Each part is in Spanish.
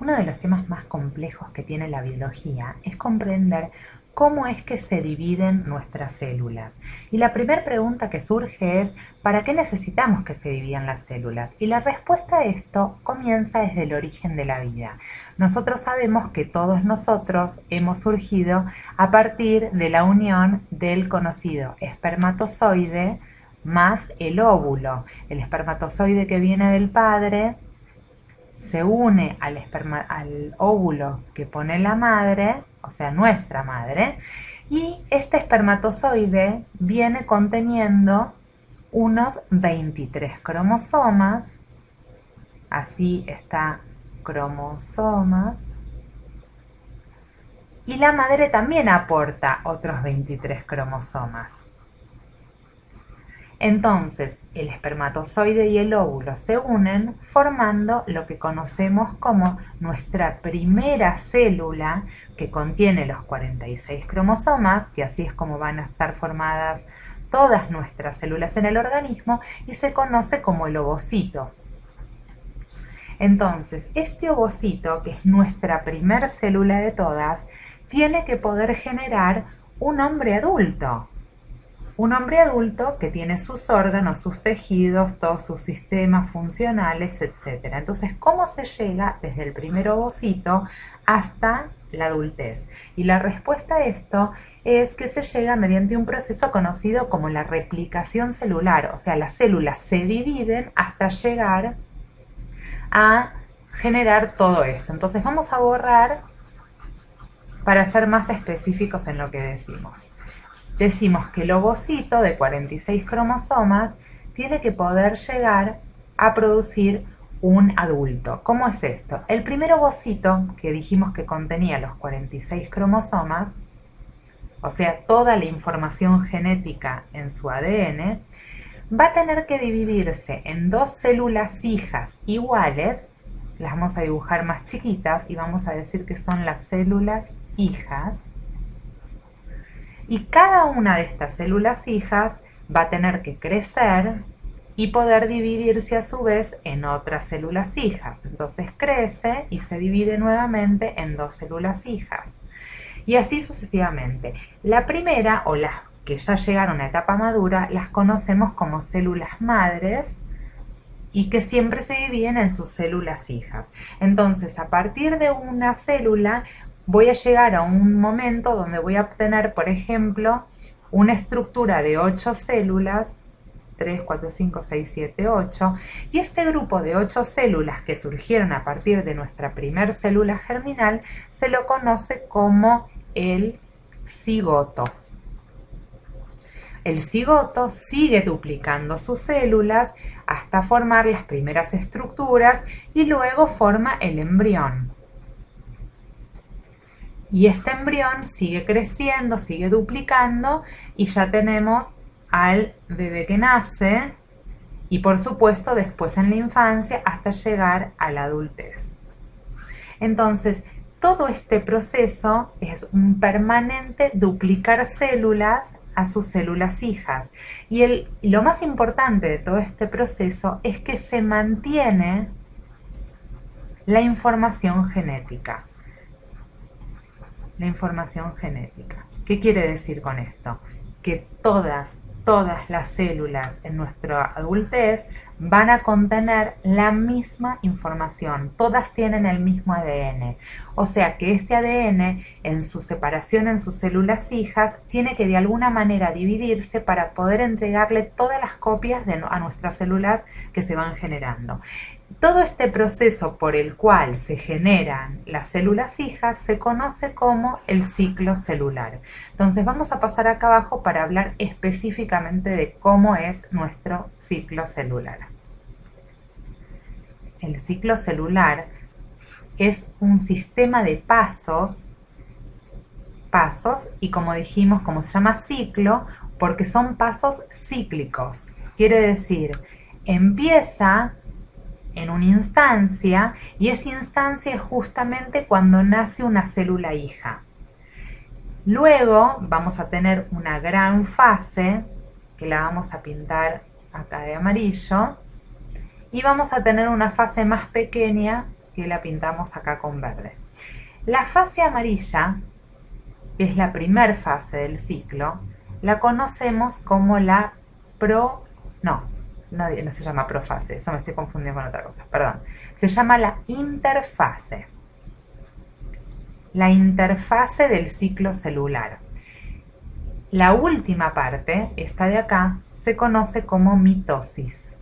Uno de los temas más complejos que tiene la biología es comprender cómo es que se dividen nuestras células. Y la primera pregunta que surge es, ¿para qué necesitamos que se dividan las células? Y la respuesta a esto comienza desde el origen de la vida. Nosotros sabemos que todos nosotros hemos surgido a partir de la unión del conocido espermatozoide más el óvulo. El espermatozoide que viene del padre se une al óvulo que pone la madre, o sea, nuestra madre, y este espermatozoide viene conteniendo unos 23 cromosomas, así está cromosomas, y la madre también aporta otros 23 cromosomas. Entonces, el espermatozoide y el óvulo se unen formando lo que conocemos como nuestra primera célula, que contiene los 46 cromosomas, que así es como van a estar formadas todas nuestras células en el organismo, y se conoce como el ovocito. Entonces, este ovocito, que es nuestra primer célula de todas, tiene que poder generar un hombre adulto. Un hombre adulto que tiene sus órganos, sus tejidos, todos sus sistemas funcionales, etc. Entonces, ¿cómo se llega desde el primer ovocito hasta la adultez? Y la respuesta a esto es que se llega mediante un proceso conocido como la replicación celular. O sea, las células se dividen hasta llegar a generar todo esto. Entonces, vamos a borrar para ser más específicos en lo que decimos. Decimos que el ovocito de 46 cromosomas tiene que poder llegar a producir un adulto. ¿Cómo es esto? El primer ovocito, que dijimos que contenía los 46 cromosomas, o sea, toda la información genética en su ADN, va a tener que dividirse en dos células hijas iguales, las vamos a dibujar más chiquitas y vamos a decir que son las células hijas. Y cada una de estas células hijas va a tener que crecer y poder dividirse a su vez en otras células hijas. Entonces crece y se divide nuevamente en dos células hijas. Y así sucesivamente. La primera, o las que ya llegaron a etapa madura, las conocemos como células madres y que siempre se dividen en sus células hijas. Entonces, a partir de una célula voy a llegar a un momento donde voy a obtener, por ejemplo, una estructura de 8 células, 3, 4, 5, 6, 7, 8, y este grupo de 8 células que surgieron a partir de nuestra primer célula germinal se lo conoce como el cigoto. El cigoto sigue duplicando sus células hasta formar las primeras estructuras y luego forma el embrión. Y este embrión sigue creciendo, sigue duplicando y ya tenemos al bebé que nace y por supuesto después en la infancia hasta llegar a la adultez. Entonces, todo este proceso es un permanente duplicar células a sus células hijas. Y lo más importante de todo este proceso es que se mantiene la información genética. La información genética. ¿Qué quiere decir con esto? Que todas las células en nuestra adultez van a contener la misma información, todas tienen el mismo ADN, o sea que este ADN en su separación en sus células hijas tiene que de alguna manera dividirse para poder entregarle todas las copias a nuestras células que se van generando. Todo este proceso por el cual se generan las células hijas se conoce como el ciclo celular. Entonces vamos a pasar acá abajo para hablar específicamente de cómo es nuestro ciclo celular. El ciclo celular es un sistema de pasos y como dijimos, como se llama ciclo, porque son pasos cíclicos. Quiere decir, empieza en una instancia y esa instancia es justamente cuando nace una célula hija. Luego vamos a tener una gran fase que la vamos a pintar acá de amarillo y vamos a tener una fase más pequeña que la pintamos acá con verde. La fase amarilla, que es la primer fase del ciclo, la conocemos como la no se llama profase, eso me estoy confundiendo con otra cosa, perdón. Se llama la interfase. La interfase del ciclo celular. La última parte, esta de acá, se conoce como mitosis.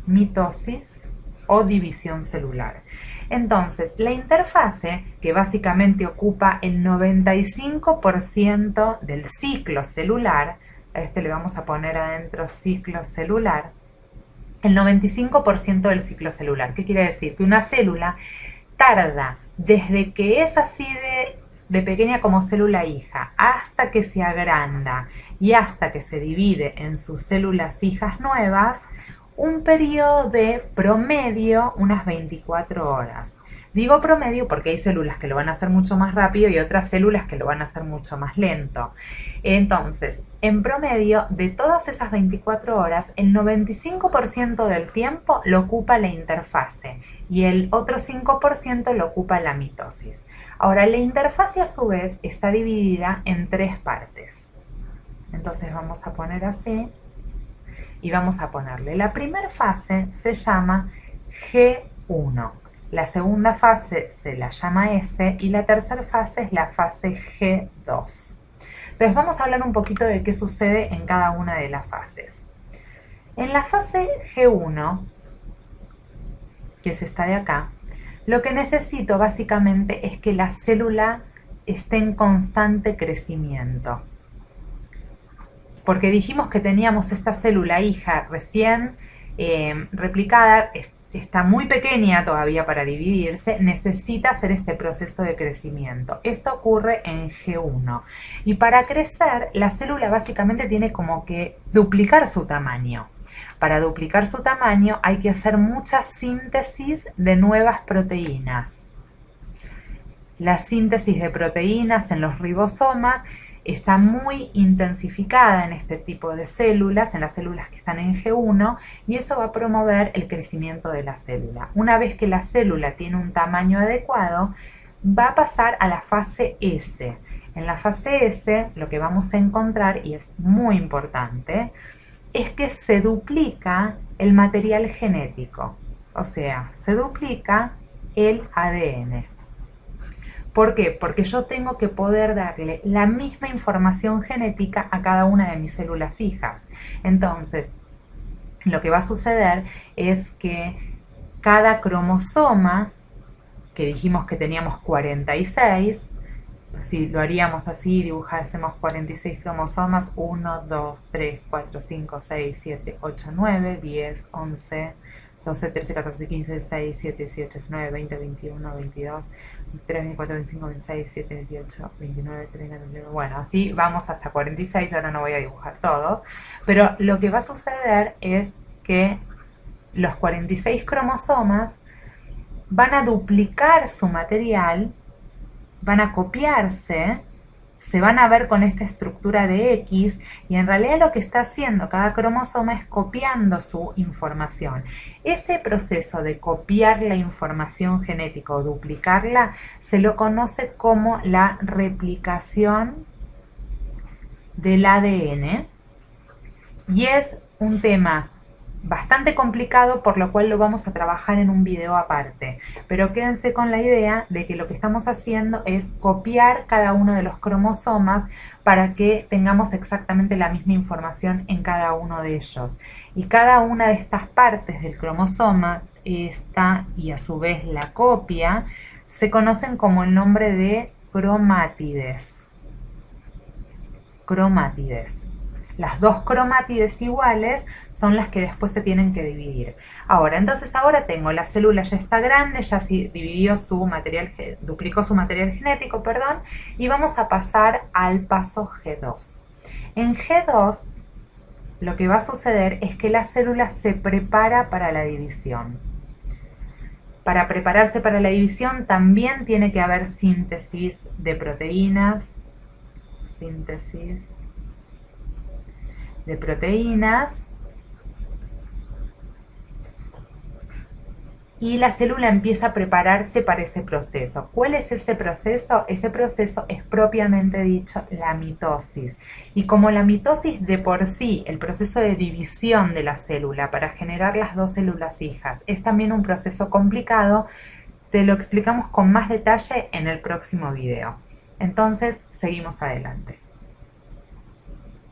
Mitosis o división celular. Entonces, la interfase, que básicamente ocupa el 95% del ciclo celular, a este le vamos a poner adentro ciclo celular, el 95% del ciclo celular. ¿Qué quiere decir? Que una célula tarda desde que es así de pequeña como célula hija hasta que se agranda y hasta que se divide en sus células hijas nuevas, un periodo de promedio unas 24 horas. Digo promedio porque hay células que lo van a hacer mucho más rápido y otras células que lo van a hacer mucho más lento. Entonces, en promedio, de todas esas 24 horas, el 95% del tiempo lo ocupa la interfase y el otro 5% lo ocupa la mitosis. Ahora, la interfase a su vez está dividida en 3 partes. Entonces vamos a poner así y vamos a ponerle. La primera fase se llama G1. La segunda fase se la llama S y la tercera fase es la fase G2. Entonces vamos a hablar un poquito de qué sucede en cada una de las fases. En la fase G1, que es esta de acá, lo que necesito básicamente es que la célula esté en constante crecimiento. Porque dijimos que teníamos esta célula hija recién replicada, está muy pequeña todavía para dividirse, necesita hacer este proceso de crecimiento. Esto ocurre en G1. Y para crecer, la célula básicamente tiene como que duplicar su tamaño. Para duplicar su tamaño hay que hacer mucha síntesis de nuevas proteínas. La síntesis de proteínas en los ribosomas está muy intensificada en este tipo de células, en las células que están en G1, y eso va a promover el crecimiento de la célula. Una vez que la célula tiene un tamaño adecuado, va a pasar a la fase S. En la fase S lo que vamos a encontrar, y es muy importante, es que se duplica el material genético, o sea, se duplica el ADN. ¿Por qué? Porque yo tengo que poder darle la misma información genética a cada una de mis células hijas. Entonces, lo que va a suceder es que cada cromosoma, que dijimos que teníamos 46, si lo haríamos así, dibujásemos 46 cromosomas, 1, 2, 3, 4, 5, 6, 7, 8, 9, 10, 11, 12, 13, 14, 15, 16, 17, 18, 19, 20, 21, 22, 23, 24, 25, 26, 27, 28, 29, 30, 31. Bueno, así vamos hasta 46, ahora no voy a dibujar todos, pero lo que va a suceder es que los 46 cromosomas van a duplicar su material, van a copiarse, se van a ver con esta estructura de X, y en realidad lo que está haciendo cada cromosoma es copiando su información. Ese proceso de copiar la información genética o duplicarla se lo conoce como la replicación del ADN, y es un tema bastante complicado, por lo cual lo vamos a trabajar en un video aparte, pero quédense con la idea de que lo que estamos haciendo es copiar cada uno de los cromosomas para que tengamos exactamente la misma información en cada uno de ellos, y cada una de estas partes del cromosoma, esta y a su vez la copia, se conocen como el nombre de cromátides. Cromátides. Las dos cromátides iguales son las que después se tienen que dividir. Entonces ahora tengo la célula, ya está grande, ya dividió su material, duplicó su material genético, perdón, y vamos a pasar al paso G2. En G2 lo que va a suceder es que la célula se prepara para la división. Para prepararse para la división también tiene que haber síntesis de proteínas, y la célula empieza a prepararse para ese proceso. ¿Cuál es ese proceso? Ese proceso es propiamente dicho la mitosis. Y como la mitosis de por sí, el proceso de división de la célula para generar las dos células hijas, es también un proceso complicado, te lo explicamos con más detalle en el próximo video. Entonces, seguimos adelante.